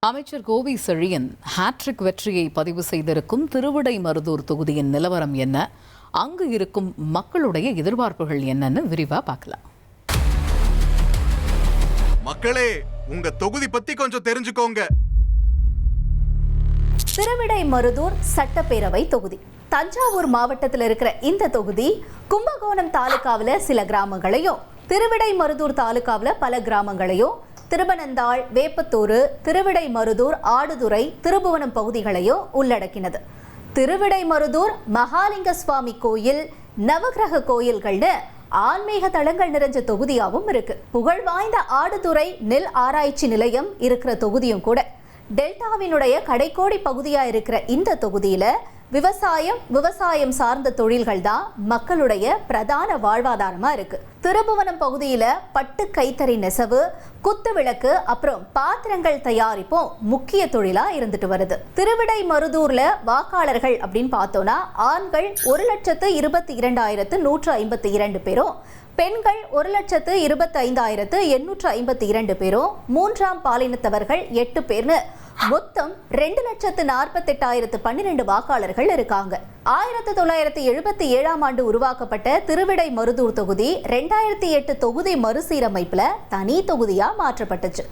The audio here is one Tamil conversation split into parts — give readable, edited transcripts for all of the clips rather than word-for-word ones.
அமைச்சர் கோவி செழியன் ஹாட்ரிக் வெற்றியை பதிவு செய்திருக்கும் திருவிடைமருதூர் தொகுதியின் நிலவரம் என்ன, அங்கு இருக்கும் மக்களுடைய எதிர்பார்ப்புகள் என்னன்னு விரிவா பார்க்கலாம். மக்களே, உங்க தொகுதி பத்தி கொஞ்சம் தெரிஞ்சுக்கோங்க. திருவிடைமருதூர் சட்டப்பேரவை தொகுதி தஞ்சாவூர் மாவட்டத்தில் இருக்கிற இந்த தொகுதி கும்பகோணம் தாலுகாவில் சில கிராமங்களையும், திருவிடைமருதூர் தாலுகாவில் பல கிராமங்களையும், திருப்பனந்தாள், வேப்பத்தூர், திருவிடைமருதூர், ஆடுதுறை, திருபுவனம் பகுதிகளையும் உள்ளடக்கினது. திருவிடைமருதூர் மகாலிங்க சுவாமி கோயில், நவகிரக கோயில்கள்னு ஆன்மீக தலங்கள் நிறைஞ்ச தொகுதியாகவும் இருக்கு. புகழ் வாய்ந்த ஆடுதுறை நெல் ஆராய்ச்சி நிலையம் இருக்கிற தொகுதியும் கூட. டெல்டாவினுடைய கடைக்கோடி பகுதியா இருக்கிற இந்த தொகுதியில விவசாயம் சார்ந்த தொழில்கள் தான் மக்களுடைய பிரதான வாழ்வாதாரமா இருக்கு. திருபுவனம் பகுதியில பட்டு கைத்தறி நெசவு, குத்து விளக்கு, அப்புறம் பாத்திரங்கள் தயாரிப்பும் முக்கிய தொழிலா இருந்துட்டு வருது. திருவிடைமருதூர்ல வாக்காளர்கள் அப்படின்னு பார்த்தோம்னா ஆண்கள் 1,22,152 பேரும், பெண்கள் 1,25,852 பேரும், மூன்றாம் பாலினத்தவர்கள் 8 பேர்னு மொத்தம் 2,48,012 வாக்காளர்கள் இருக்காங்க. 1977ஆம் ஆண்டு உருவாக்கப்பட்ட திருவிடைமருதூர் தொகுதி 2008 தொகுதி மறுசீரமைப்புல தனி தொகுதியா மாற்றப்பட்டுச்சு.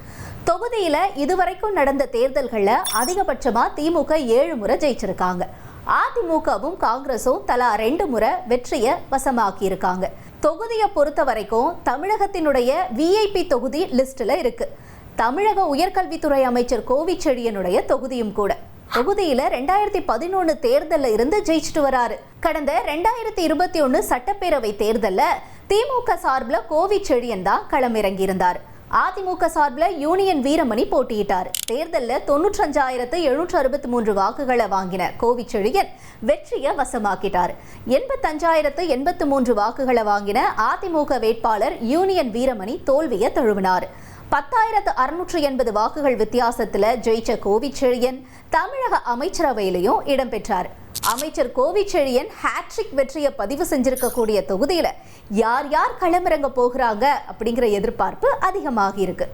தொகுதியில இதுவரைக்கும் நடந்த தேர்தல்கள்ல அதிகபட்சமா திமுக 7 முறை ஜெயிச்சிருக்காங்க. அதிமுகவும் காங்கிரஸும் தலா 2 முறை வெற்றியை வசமாக்கி இருக்காங்க. தொகுதியை பொறுத்த வரைக்கும் தமிழகத்தினுடைய விஐபி தொகுதி லிஸ்ட்ல இருக்கு. தமிழக உயர்கல்வித்துறை அமைச்சர் கோவி செழியனுடைய தொகுதியும் கூட. தொகுதியில 2011 தேர்தல்ல இருந்து ஜெயிச்சுட்டு வராரு. கடந்த 2021 சட்டப்பேரவை தேர்தல்ல திமுக சார்பில் கோவி செழியன் தான் களமிறங்கி இருந்தார். அதிமுக சார்பில் யூனியன் வீரமணி போட்டியிட்டார். தேர்தலில் 95,763 வாக்குகளை வாங்கின கோவி செழியன் வெற்றியை வசமாக்கிட்டார். 85,083 வாக்குகளை வாங்கின அதிமுக வேட்பாளர் யூனியன் வீரமணி தோல்வியை தழுவினார். 10,680 வாக்குகள் வித்தியாசத்துல ஜெயிச்ச கோவி செழியன் தமிழக அமைச்சரவையிலையும் இடம்பெற்றார். அமைச்சர் கோவி செழியன் ஹாட்ரிக் வெற்றியை பதிவு செஞ்சிருக்கக்கூடிய தொகுதியில யார் யார் களமிறங்க போகிறாங்க அப்படிங்கிற எதிர்பார்ப்பு அதிகமாக இருக்கு.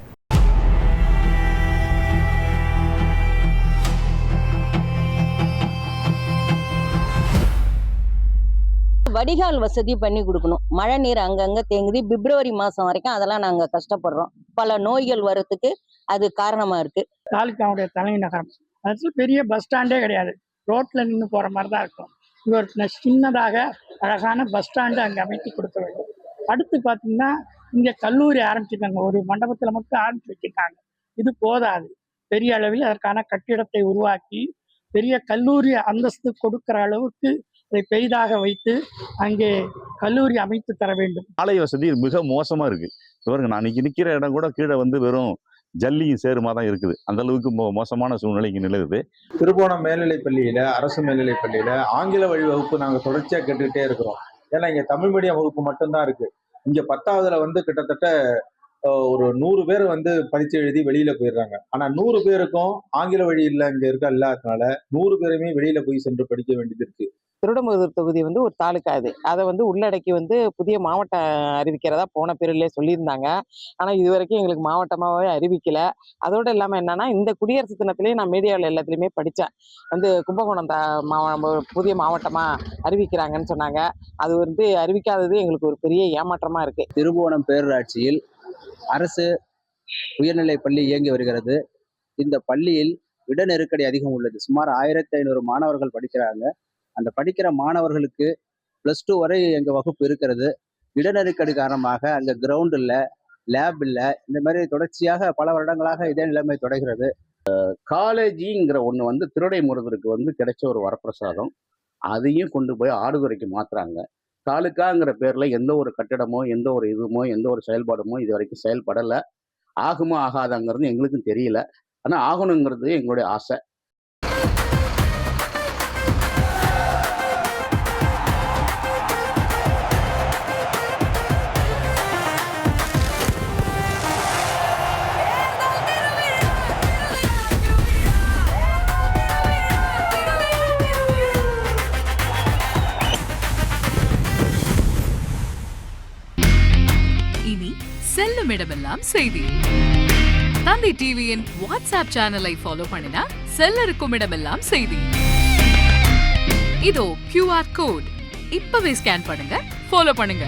வடிகால் வசதி பண்ணி கொடுக்கணும். மழை நீர் அங்கங்க தேங்குது. பிப்ரவரி மாசம் வரைக்கும் அதெல்லாம் நாங்க கஷ்டப்படுறோம். பல நோய்கள் வர்றதுக்கு அது காரணமா இருக்கு. தாலுகாவுடைய தலைநகரம் அது பெரிய பஸ் ஸ்டாண்டே கிடையாது. ரோட்ல நின்று போற மாதிரி தான் இருக்கும். இது ஒரு சின்னதாக அழகான பஸ் ஸ்டாண்டு அங்கே அமைத்து கொடுக்க வேண்டும். அடுத்து பார்த்தீங்கன்னா இங்கே கல்லூரி ஆரம்பிச்சிருக்காங்க. ஒரு மண்டபத்தில் மட்டும் ஆரம்பிச்சு வச்சிருக்காங்க. இது போதாது. பெரிய அளவில் அதற்கான கட்டிடத்தை உருவாக்கி பெரிய கல்லூரி அந்தஸ்து கொடுக்கிற அளவுக்கு அதை பெரிதாக வைத்து அங்கே கல்லூரி அமைத்து தர வேண்டும். சாலை வசதி மிக மோசமா இருக்கு. இவருங்க நான் இன்னைக்கு நிற்கிற இடம் கூட கீழே வெறும் ஜல்லியும் சேருமா தான் இருக்குது. அந்த அளவுக்கு மோசமான சூழ்நிலை இங்கே நிலவுது. திருபுவனம் மேல்நிலைப் பள்ளியில, அரசு மேல்நிலைப் பள்ளியில ஆங்கில வழி வகுப்பு நாங்கள் தொடர்ச்சியா கேட்டுக்கிட்டே இருக்கிறோம். ஏன்னா இங்க தமிழ் மீடியம் வகுப்பு மட்டும்தான் இருக்கு. இங்க 10ஆவதுல கிட்டத்தட்ட ஒரு 100 பேர் பரீட்சை எழுதி வெளியில போயிடுறாங்க. ஆனா 100 பேருக்கும் ஆங்கில வழி இல்லை இங்க இல்லாததுனால 100 பேருமே வெளியில போய் சென்று படிக்க வேண்டியது இருக்கு. திருவிடைமருதூர் தொகுதி ஒரு தாலுக்கா. அதை உள்ளடக்கி புதிய மாவட்டம் அறிவிக்கிறதா போன பேரிலே சொல்லியிருந்தாங்க. ஆனால் இது வரைக்கும் எங்களுக்கு மாவட்டமாகவே அறிவிக்கல. அதோடு இல்லாமல் என்னன்னா, இந்த குடியரசு தினத்திலேயே நான் மீடியாவில் எல்லாத்துலேயுமே படித்தேன். கும்பகோணம் புதிய மாவட்டமாக அறிவிக்கிறாங்கன்னு சொன்னாங்க. அது அறிவிக்காதது எங்களுக்கு ஒரு பெரிய ஏமாற்றமாக இருக்கு. திருபுவனம் பேரூராட்சியில் அரசு உயர்நிலை பள்ளி இயங்கி வருகிறது. இந்த பள்ளியில் இட நெருக்கடி அதிகம் உள்ளது. சுமார் 1,500 மாணவர்கள் படிக்கிறாங்க. அந்த படிக்கிற மாணவர்களுக்கு +2 வரை எங்கள் வகுப்பு இருக்கிறது. இட நெருக்கடி காரணமாக அங்கே கிரவுண்ட் இல்லை, லேப் இல்லை. இந்த மாதிரி தொடர்ச்சியாக பல வருடங்களாக இதே நிலைமை தொடர்கிறது. காலேஜிங்கிற ஒன்று திருவிடைமருதூருக்கு கிடைச்ச ஒரு வரப்பிரசாதம். அதையும் கொண்டு போய் ஆடுதுறைக்கு மாற்றுறாங்க. தாலுக்காங்கிற பேரில் எந்த ஒரு கட்டிடமோ எந்த ஒரு இதுமோ எந்த ஒரு செயல்பாடுமோ இது வரைக்கும் செயல்படலை. ஆகுமோ ஆகாதாங்கிறது எங்களுக்கும் தெரியல. ஆனால் ஆகணுங்கிறது எங்களுடைய ஆசை. இனி செல்லுமிடமெல்லாம் செய்தி. தந்தி டிவியின் வாட்ஸ்அப் சேனலை ஃபாலோ பண்ணினா செல்ல இருக்கும் இடமெல்லாம் செய்தி. இதோ QR கோட் இப்பவே ஸ்கேன் பண்ணுங்க, ஃபாலோ பண்ணுங்க.